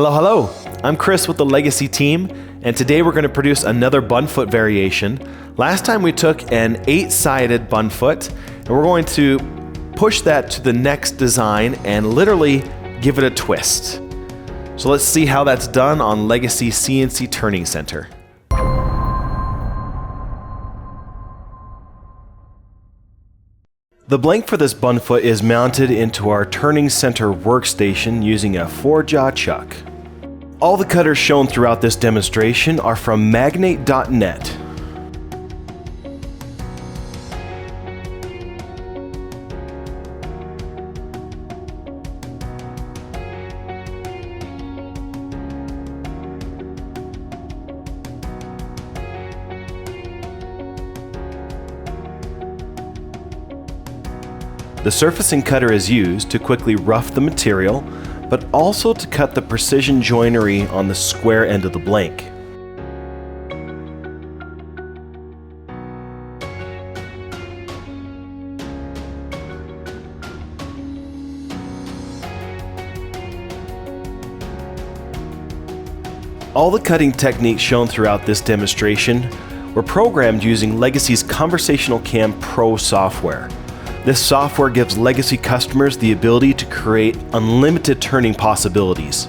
Hello, I'm Chris with the Legacy team, and today we're going to produce another bunfoot variation. Last time we took an 8-sided bunfoot, and we're going to push that to the next design and literally give it a twist. So let's see how that's done on Legacy CNC Turning Center. The blank for this bunfoot is mounted into our Turning Center workstation using a 4-jaw chuck. All the cutters shown throughout this demonstration are from magnate.net. The surfacing cutter is used to quickly rough the material, but also to cut the precision joinery on the square end of the blank. All the cutting techniques shown throughout this demonstration were programmed using Legacy's Conversational Cam Pro software. This software gives Legacy customers the ability to create unlimited turning possibilities.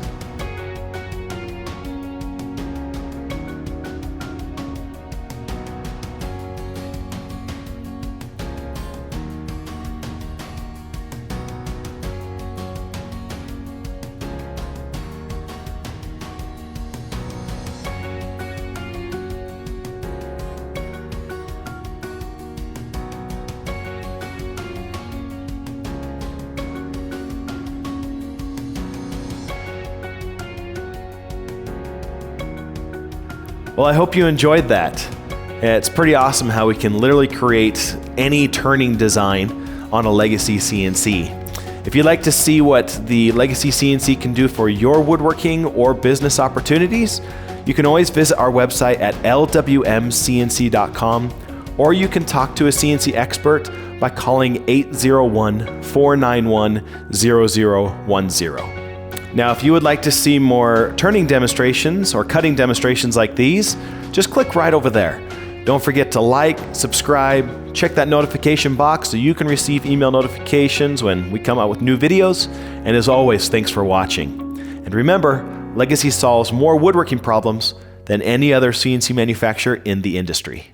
Well, I hope you enjoyed that. It's pretty awesome how we can literally create any turning design on a Legacy CNC. If you'd like to see what the Legacy CNC can do for your woodworking or business opportunities, you can always visit our website at lwmcnc.com, or you can talk to a CNC expert by calling 801-491-0010. Now, if you would like to see more turning demonstrations or cutting demonstrations like these, just click right over there. Don't forget to like, subscribe, check that notification box so you can receive email notifications when we come out with new videos. And as always, thanks for watching. And remember, Legacy solves more woodworking problems than any other CNC manufacturer in the industry.